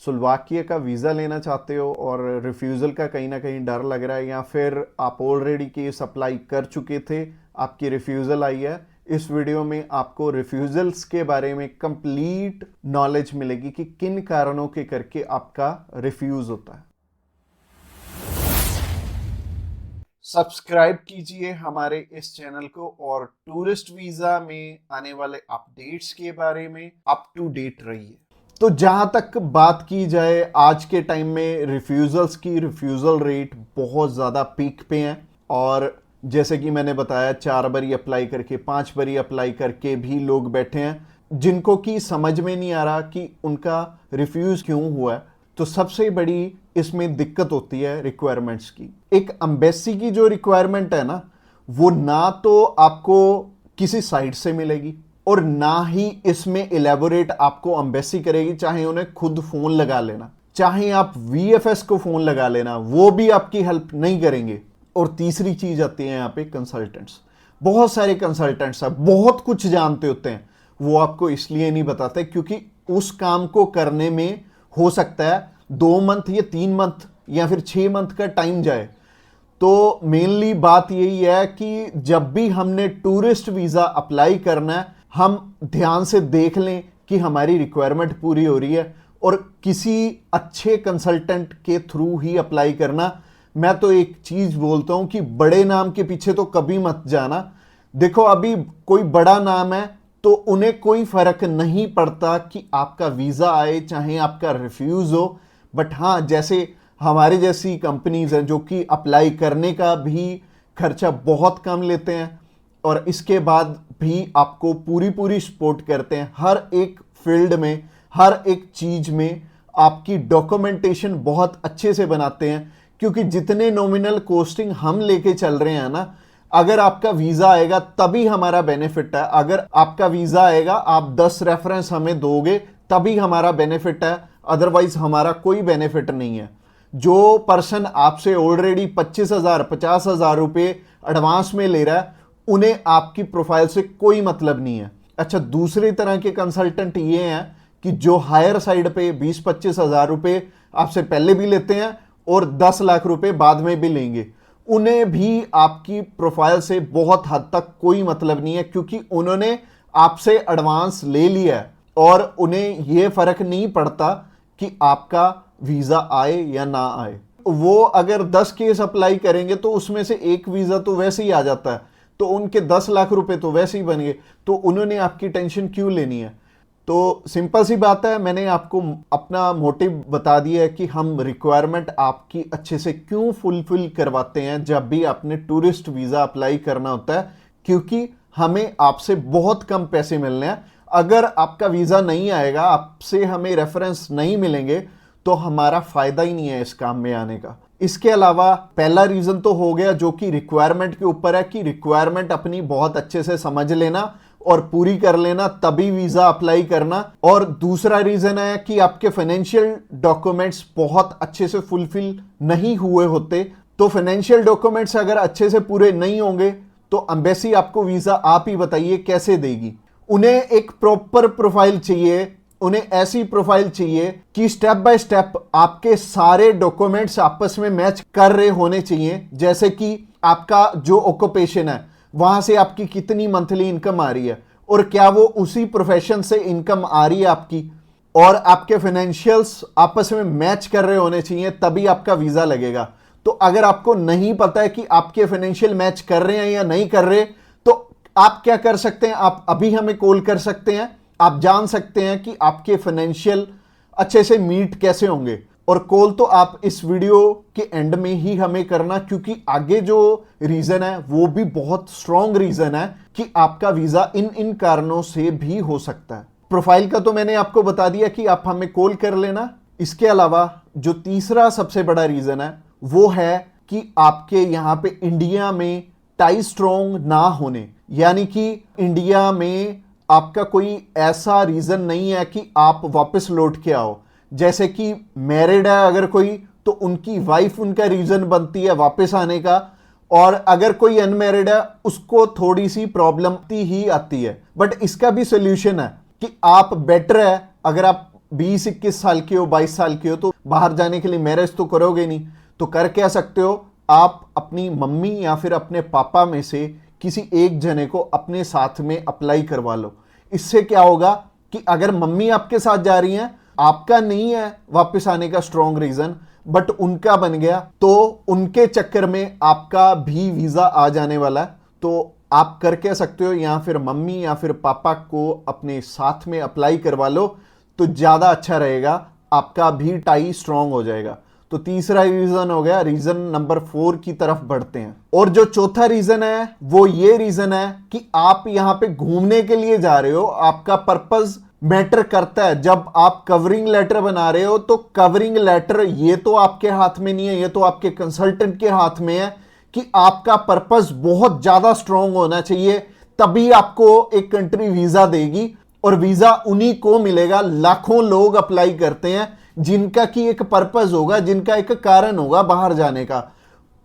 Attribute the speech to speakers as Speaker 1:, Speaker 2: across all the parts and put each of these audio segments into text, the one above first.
Speaker 1: Slovakia का visa लेना चाहते हो और रिफ्यूज़ल का कहीं ना कहीं डर लग रहा है, या फिर आप ऑलरेडी केस अप्लाई कर चुके थे, आपकी रिफ्यूज़ल आई है, इस वीडियो में आपको रिफ्यूज़ल्स के बारे में कंप्लीट नॉलेज मिलेगी कि किन कारणों के करके आपका रिफ्यूज़ होता है। सब्सक्राइब कीजिए हमारे इस चैनल को और टूरिस्ट वीज़ा में आने वाले अपडेट्स के बारे में अप टू डेट रहिए। तो जहां तक बात की जाए आज के टाइम में रिफ्यूज़ल्स की, रिफ्यूज़ल रेट बहुत ज़्यादा पीक पे हैं और जैसे कि मैंने बताया 4 बारी अप्लाई करके 5 बारी अप्लाई करके भी लोग बैठे हैं जिनको कि समझ में नहीं आ रहा कि उनका रिफ्यूज़ क्यों हुआ है। तो सबसे बड़ी इसमें दिक्कत होती है रिक्वायरमेंट्स की। एक एम्बेसी की जो रिक्वायरमेंट है ना, वो ना तो आपको किसी साइट से मिलेगी और ना ही इसमें इलेबोरेट आपको एम्बेसी करेगी, चाहे उन्हें खुद फोन लगा लेना, चाहे आप वीएफएस को फोन लगा लेना, वो भी आपकी हेल्प नहीं करेंगे। और तीसरी चीज आती है यहाँ पे कंसल्टेंट्स। बहुत सारे कंसल्टेंट्स हैं, बहुत कुछ जानते होते हैं, वो आपको इसलिए नहीं बताते क्योंकि उस काम को करने में हो सकता है 2 मंथ या 3 मंथ या फिर 6 मंथ का टाइम जाए। तो मेनली बात यही है कि जब भी हमने टूरिस्ट वीज़ा अप्लाई करना है, हम ध्यान से देख लें कि हमारी रिक्वायरमेंट पूरी हो रही है और किसी अच्छे कंसल्टेंट के थ्रू ही अप्लाई करना। मैं तो एक चीज़ बोलता हूं कि बड़े नाम के पीछे तो कभी मत जाना। देखो अभी कोई बड़ा नाम है तो उन्हें कोई फर्क नहीं पड़ता कि आपका वीज़ा आए चाहे आपका रिफ्यूज़ हो। बट हाँ, जैसे हमारे जैसी कंपनीज हैं जो कि अप्लाई करने का भी खर्चा बहुत कम लेते हैं और इसके बाद भी आपको पूरी पूरी सपोर्ट करते हैं हर एक फील्ड में, हर एक चीज में आपकी डॉक्यूमेंटेशन बहुत अच्छे से बनाते हैं। क्योंकि जितने नॉमिनल कॉस्टिंग हम लेके चल रहे हैं ना, अगर आपका वीजा आएगा तभी हमारा बेनिफिट है। अगर आपका वीजा आएगा, आप 10 रेफरेंस हमें दोगे तभी हमारा बेनिफिट है, अदरवाइज हमारा कोई बेनिफिट नहीं है। जो पर्सन आपसे ऑलरेडी 25,000 50,000 रुपए एडवांस में ले रहा है, उन्हें आपकी प्रोफाइल से कोई मतलब नहीं है। अच्छा, दूसरी तरह के कंसल्टेंट ये हैं कि जो हायर साइड पे 20-25 हजार रुपए आपसे पहले भी लेते हैं और 10 लाख रुपए बाद में भी लेंगे। उन्हें भी आपकी प्रोफाइल से बहुत हद तक कोई मतलब नहीं है क्योंकि उन्होंने आपसे एडवांस ले लिया है और उन्हें यह फर्क नहीं पड़ता कि आपका वीजा आए या ना आए। वो अगर 10 केस अप्लाई करेंगे तो उसमें से एक वीजा तो वैसे ही आ जाता है, तो उनके 10 लाख रुपए तो वैसे ही बन गए। तो उन्होंने आपकी टेंशन क्यों लेनी है? तो सिंपल सी बात है, मैंने आपको अपना मोटिव बता दिया है कि हम रिक्वायरमेंट आपकी अच्छे से क्यों फुलफिल करवाते हैं जब भी आपने टूरिस्ट वीजा अप्लाई करना होता है। क्योंकि हमें आपसे बहुत कम पैसे मिलने हैं। अगर आपका वीजा नहीं आएगा, आपसे हमें रेफरेंस नहीं मिलेंगे, तो हमारा फायदा ही नहीं है इस काम में आने का। इसके अलावा पहला रीजन तो हो गया जो कि रिक्वायरमेंट के ऊपर है कि रिक्वायरमेंट अपनी बहुत अच्छे से समझ लेना और पूरी कर लेना, तभी वीजा अप्लाई करना। और दूसरा रीजन है कि आपके फाइनेंशियल डॉक्यूमेंट्स बहुत अच्छे से फुलफिल नहीं हुए होते। तो फाइनेंशियल डॉक्यूमेंट्स अगर अच्छे से पूरे नहीं होंगे तो एम्बेसी आपको वीजा, आप ही बताइए, कैसे देगी? उन्हें एक प्रॉपर प्रोफाइल चाहिए, उन्हें ऐसी प्रोफाइल चाहिए कि स्टेप बाय स्टेप आपके सारे डॉक्यूमेंट्स आपस में मैच कर रहे होने चाहिए। जैसे कि आपका जो ऑक्यूपेशन है, वहां से आपकी कितनी मंथली इनकम आ रही है और क्या वो उसी प्रोफेशन से इनकम आ रही है आपकी, और आपके फाइनेंशियल्स आपस में मैच कर रहे होने चाहिए, तभी आपका वीजा लगेगा। तो अगर आपको नहीं पता है कि आपके फाइनेंशियल मैच कर रहे हैं या नहीं कर रहे, तो आप क्या कर सकते हैं? आप अभी हमें कॉल कर सकते हैं, आप जान सकते हैं कि आपके फाइनेंशियल अच्छे से मीट कैसे होंगे। और कॉल तो आप इस वीडियो के एंड में ही हमें करना, क्योंकि आगे जो रीजन है वो भी बहुत स्ट्रॉन्ग रीजन है कि आपका वीजा इन इन कारणों से भी हो सकता है। प्रोफाइल का तो मैंने आपको बता दिया कि आप हमें कॉल कर लेना। इसके अलावा जो तीसरा सबसे बड़ा रीजन है वो है कि आपके यहां पे इंडिया में टाई स्ट्रॉन्ग ना होने, यानी कि इंडिया में आपका कोई ऐसा रीजन नहीं है कि आप वापस लौट के आओ। जैसे कि मैरिड है अगर कोई, तो उनकी वाइफ उनका रीजन बनती है वापस आने का, और अगर कोई अनमैरिड है उसको थोड़ी सी प्रॉब्लम ही आती है। बट इसका भी सोल्यूशन है कि आप बेटर है, अगर आप 20-21 साल के हो, 22 साल के हो, तो बाहर जाने के लिए मैरिज तो करोगे नहीं। तो कर क्या सकते हो, आप अपनी मम्मी या फिर अपने पापा में से किसी एक जने को अपने साथ में अप्लाई करवा लो। इससे क्या होगा कि अगर मम्मी आपके साथ जा रही हैं, आपका नहीं है वापस आने का स्ट्रॉन्ग रीजन, बट उनका बन गया, तो उनके चक्कर में आपका भी वीजा आ जाने वाला है। तो आप कर क्या सकते हो, या फिर मम्मी या फिर पापा को अपने साथ में अप्लाई करवा लो, तो ज्यादा अच्छा रहेगा, आपका भी टाई स्ट्रॉन्ग हो जाएगा। तो तीसरा रीजन हो गया। रीजन नंबर 4 की तरफ बढ़ते हैं। और जो चौथा रीजन है वो ये रीजन है कि आप यहां पे घूमने के लिए जा रहे हो, आपका पर्पस मैटर करता है। जब आप कवरिंग लेटर बना रहे हो तो कवरिंग लेटर ये तो आपके हाथ में नहीं है, ये तो आपके कंसल्टेंट के हाथ में है कि आपका पर्पस बहुत ज्यादा स्ट्रांग होना चाहिए, तभी आपको एक कंट्री वीजा देगी। और वीजा उन्हीं को मिलेगा, लाखों लोग अप्लाई करते हैं जिनका की एक पर्पस होगा, जिनका एक कारण होगा बाहर जाने का।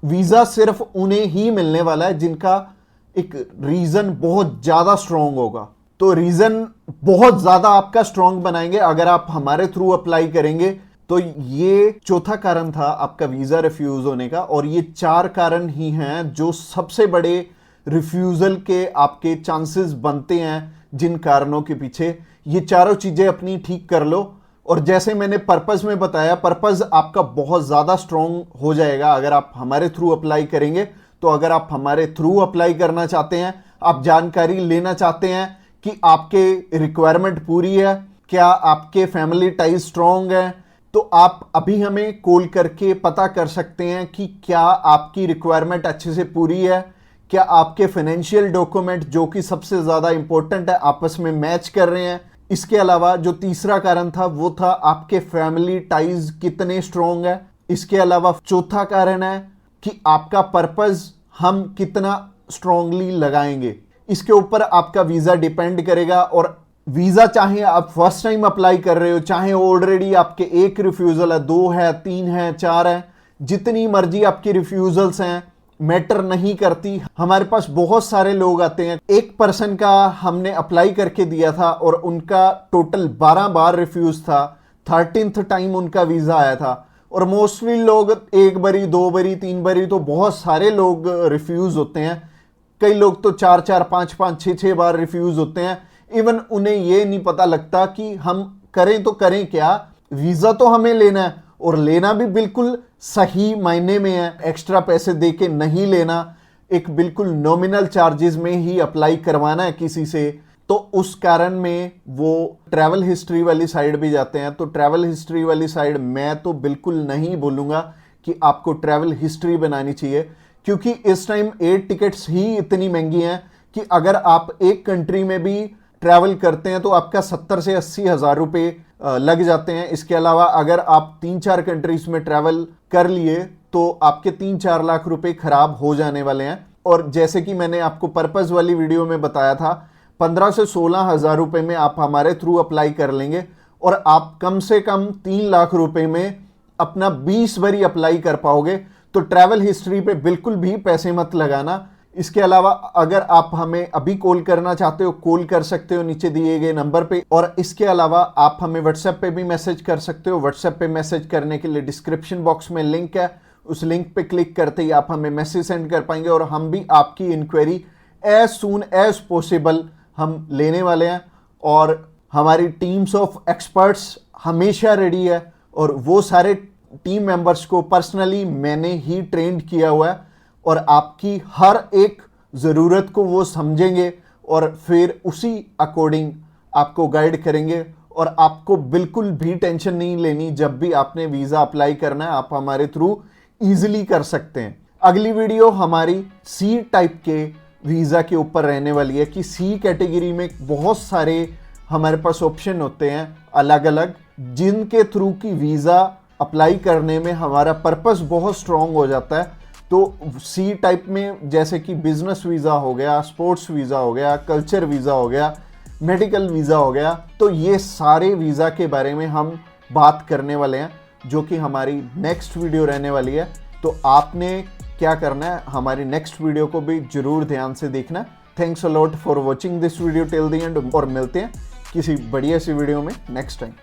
Speaker 1: वीजा सिर्फ उन्हें ही मिलने वाला है जिनका एक रीजन बहुत ज्यादा स्ट्रांग होगा। तो रीजन बहुत ज्यादा आपका स्ट्रांग बनाएंगे अगर आप हमारे थ्रू अप्लाई करेंगे। तो ये चौथा कारण था आपका वीजा रिफ्यूज होने का। और ये 4 कारण ही हैं जो सबसे बड़े रिफ्यूजल के आपके चांसेस बनते हैं। जिन कारणों के पीछे ये चारों चीजें अपनी ठीक कर लो, और जैसे मैंने पर्पस में बताया, पर्पस आपका बहुत ज्यादा स्ट्रांग हो जाएगा अगर आप हमारे थ्रू अप्लाई करेंगे। तो अगर आप हमारे थ्रू अप्लाई करना चाहते हैं, आप जानकारी लेना चाहते हैं कि आपके रिक्वायरमेंट पूरी है, क्या आपके फैमिली टाइज स्ट्रांग है, तो आप अभी हमें कॉल करके पता कर सकते हैं कि क्या आपकी रिक्वायरमेंट अच्छे से पूरी है, क्या आपके फाइनेंशियल डॉक्यूमेंट जो कि सबसे ज्यादा इंपॉर्टेंट है आपस में मैच कर रहे हैं। इसके अलावा जो तीसरा कारण था वो था आपके फैमिली टाइज कितने स्ट्रांग है। इसके अलावा चौथा कारण है कि आपका पर्पस हम कितना स्ट्रांगली लगाएंगे। इसके ऊपर आपका वीजा डिपेंड करेगा। और वीजा चाहे आप फर्स्ट टाइम अप्लाई कर रहे हो, चाहे ऑलरेडी आपके एक रिफ्यूजल है, 2 है, 3 है, 4 है, जितनी मर्जी आपकी रिफ्यूजल्स हैं, मैटर नहीं करती। हमारे पास बहुत सारे लोग आते हैं, एक पर्सन का हमने अप्लाई करके दिया था और उनका टोटल 12 बार रिफ्यूज था, 13th टाइम उनका वीजा आया था। और मोस्टली लोग 1 बारी, 2 बारी, 3 बारी, तो बहुत सारे लोग रिफ्यूज होते हैं। कई लोग तो 4-4, 5-5, 6-6 बार रिफ्यूज होते हैं। इवन उन्हें ये नहीं पता लगता कि हम करें तो करें क्या। वीजा तो हमें लेना है, और लेना भी बिल्कुल सही मायने में है, एक्स्ट्रा पैसे देके नहीं लेना, एक बिल्कुल नॉमिनल चार्जेस में ही अप्लाई करवाना है किसी से। तो उस कारण में वो ट्रैवल हिस्ट्री वाली साइड भी जाते हैं। तो ट्रैवल हिस्ट्री वाली साइड मैं तो बिल्कुल नहीं बोलूँगा कि आपको ट्रैवल हिस्ट्री बनानी चाहिए, क्योंकि इस टाइम एयर टिकट्स ही इतनी महंगी हैं कि अगर आप एक कंट्री में भी ट्रैवल करते हैं तो आपका 70 से 80 हज़ार रुपये लग जाते हैं। इसके अलावा अगर आप 3-4 कंट्रीज में ट्रैवल कर लिए तो आपके 3-4 लाख रुपए खराब हो जाने वाले हैं। और जैसे कि मैंने आपको पर्पस वाली वीडियो में बताया था, 15 से 16 हज़ार रुपये में आप हमारे थ्रू अप्लाई कर लेंगे और आप कम से कम 3 लाख रुपए में अपना 20 बारी अप्लाई कर पाओगे। तो ट्रैवल हिस्ट्री पे बिल्कुल भी पैसे मत लगाना। इसके अलावा अगर आप हमें अभी कॉल करना चाहते हो, कॉल कर सकते हो नीचे दिए गए नंबर पे। और इसके अलावा आप हमें व्हाट्सएप पे भी मैसेज कर सकते हो। व्हाट्सएप पे मैसेज करने के लिए डिस्क्रिप्शन बॉक्स में लिंक है, उस लिंक पे क्लिक करते ही आप हमें मैसेज सेंड कर पाएंगे और हम भी आपकी inquiry as soon as possible हम लेने वाले हैं। और हमारी टीम्स ऑफ एक्सपर्ट्स हमेशा रेडी है और वो सारे टीम मेंबर्स को पर्सनली मैंने ही ट्रेंड किया हुआ है और आपकी हर एक ज़रूरत को वो समझेंगे और फिर उसी अकॉर्डिंग आपको गाइड करेंगे। और आपको बिल्कुल भी टेंशन नहीं लेनी, जब भी आपने वीज़ा अप्लाई करना है आप हमारे थ्रू ईजिली कर सकते हैं। अगली वीडियो हमारी सी टाइप के वीज़ा के ऊपर रहने वाली है कि सी कैटेगरी में बहुत सारे हमारे पास ऑप्शन होते हैं अलग अलग, जिनके थ्रू की वीज़ा अप्लाई करने में हमारा पर्पस बहुत स्ट्रॉन्ग हो जाता है। तो सी टाइप में जैसे कि बिजनेस वीज़ा हो गया, स्पोर्ट्स वीज़ा हो गया, कल्चर वीज़ा हो गया, मेडिकल वीज़ा हो गया, तो ये सारे वीज़ा के बारे में हम बात करने वाले हैं, जो कि हमारी नेक्स्ट वीडियो रहने वाली है। तो आपने क्या करना है, हमारी नेक्स्ट वीडियो को भी जरूर ध्यान से देखना। Thanks a lot for watching this video till the end, और मिलते हैं किसी बढ़िया सी वीडियो में नेक्स्ट टाइम।